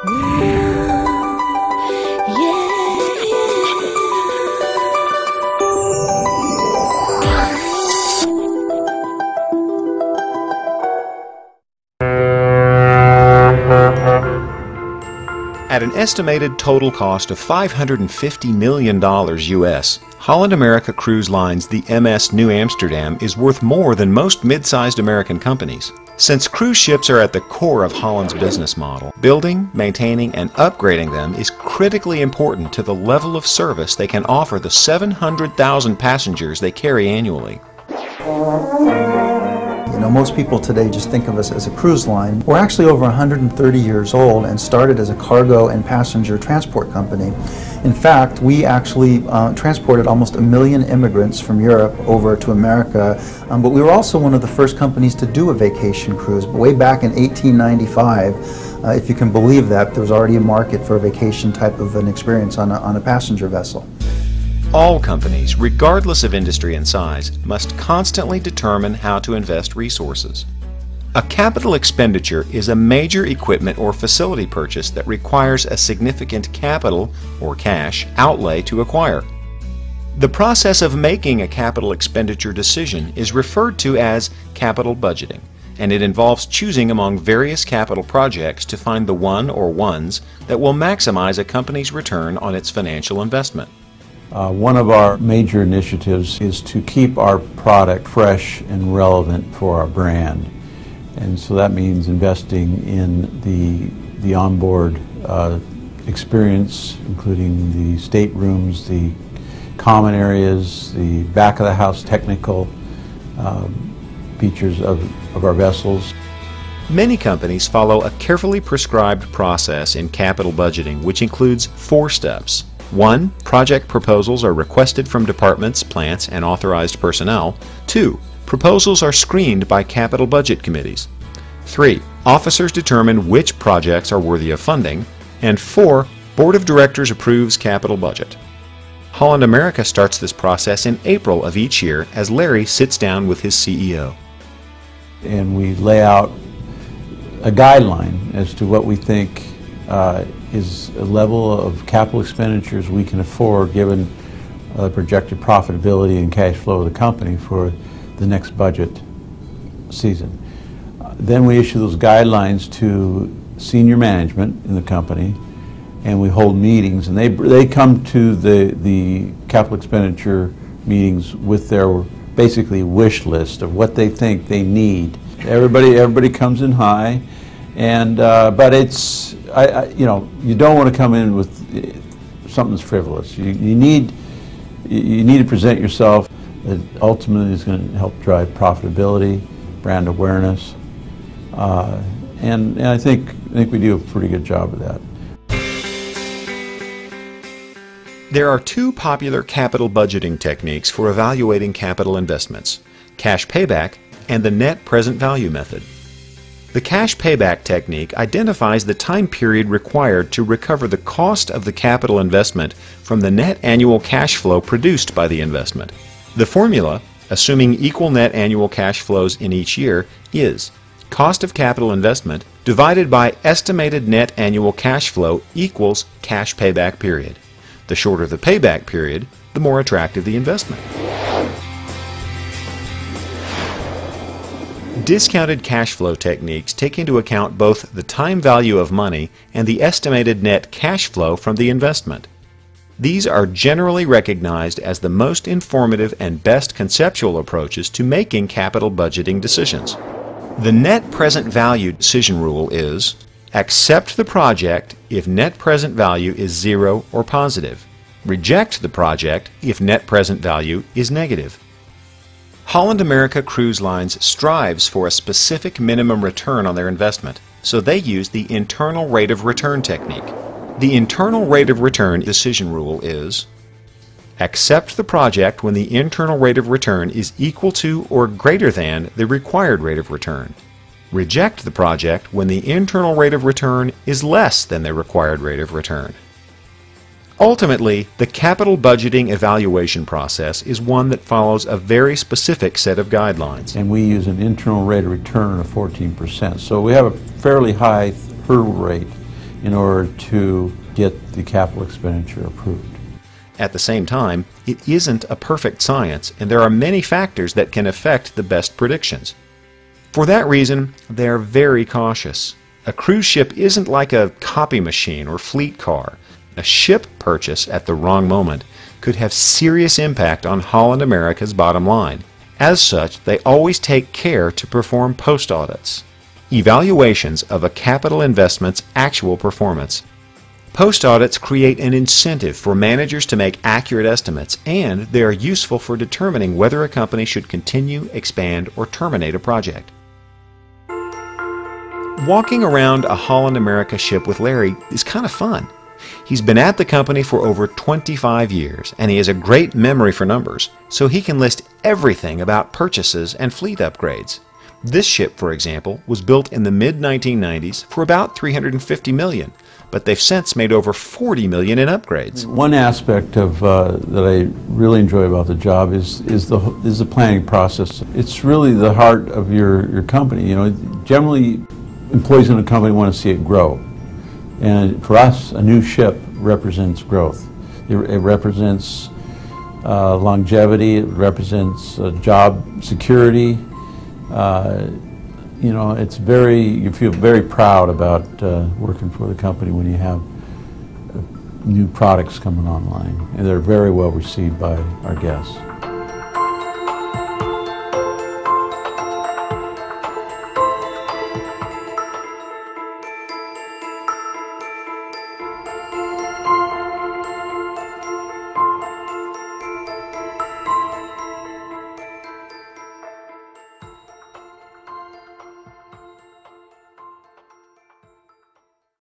At an estimated total cost of $550 million US, Holland America Cruise Line's the MS New Amsterdam is worth more than most mid-sized American companies. Since cruise ships are at the core of Holland's business model, building, maintaining, and upgrading them is critically important to the level of service they can offer the 700,000 passengers they carry annually. You know, most people today just think of us as a cruise line. We're actually over 130 years old and started as a cargo and passenger transport company. In fact, we actually transported almost 1 million immigrants from Europe over to America, but we were also one of the first companies to do a vacation cruise. Way back in 1895, if you can believe that, there was already a market for a vacation type of an experience on a passenger vessel. All companies, regardless of industry and size, must constantly determine how to invest resources. A capital expenditure is a major equipment or facility purchase that requires a significant capital, or cash, outlay to acquire. The process of making a capital expenditure decision is referred to as capital budgeting, and it involves choosing among various capital projects to find the one or ones that will maximize a company's return on its financial investment. One of our major initiatives is to keep our product fresh and relevant for our brand. And so that means investing in the onboard experience, including the staterooms, the common areas, the back of the house technical features of our vessels. Many companies follow a carefully prescribed process in capital budgeting, which includes 4 steps. 1. Project proposals are requested from departments, plants, and authorized personnel. 2. Proposals are screened by capital budget committees. 3. Officers determine which projects are worthy of funding. And 4. Board of Directors approves capital budget. Holland America starts this process in April of each year as Larry sits down with his CEO. And we lay out a guideline as to what we think is a level of capital expenditures we can afford given the projected profitability and cash flow of the company for the next budget season. Then we issue those guidelines to senior management in the company, and we hold meetings, and they come to the capital expenditure meetings with their basically wish list of what they think they need. Everybody comes in high, and but it's you know, you don't want to come in with something that's frivolous. You need to present yourself that ultimately is going to help drive profitability, brand awareness, and I think we do a pretty good job of that. There are 2 popular capital budgeting techniques for evaluating capital investments: cash payback and the net present value method. The cash payback technique identifies the time period required to recover the cost of the capital investment from the net annual cash flow produced by the investment. The formula, assuming equal net annual cash flows in each year, is cost of capital investment divided by estimated net annual cash flow equals cash payback period. The shorter the payback period, the more attractive the investment. Discounted cash flow techniques take into account both the time value of money and the estimated net cash flow from the investment. These are generally recognized as the most informative and best conceptual approaches to making capital budgeting decisions. The net present value decision rule is: accept the project if net present value is 0 or positive. Reject the project if net present value is negative. Holland America Cruise Lines strives for a specific minimum return on their investment, so they use the internal rate of return technique. The internal rate of return decision rule is: accept the project when the internal rate of return is equal to or greater than the required rate of return. Reject the project when the internal rate of return is less than the required rate of return. Ultimately, the capital budgeting evaluation process is one that follows a very specific set of guidelines. And we use an internal rate of return of 14%. So we have a fairly high hurdle rate in order to get the capital expenditure approved. At the same time, it isn't a perfect science, and there are many factors that can affect the best predictions. For that reason, they are very cautious. A cruise ship isn't like a copy machine or fleet car. A ship purchase at the wrong moment could have serious impact on Holland America's bottom line. As such, they always take care to perform post-audits, evaluations of a capital investment's actual performance. Post-audits create an incentive for managers to make accurate estimates, and they are useful for determining whether a company should continue, expand, or terminate a project. Walking around a Holland America ship with Larry is kind of fun. He's been at the company for over 25 years, and he has a great memory for numbers, so he can list everything about purchases and fleet upgrades. This ship, for example, was built in the mid-1990s for about $350 million, but they've since made over $40 million in upgrades. One aspect of that I really enjoy about the job is the planning process. It's really the heart of your company. You know, generally, employees in a company want to see it grow, and for us, a new ship represents growth. It represents longevity. It represents job security. You know, you feel very proud about working for the company when you have new products coming online, and they're very well received by our guests.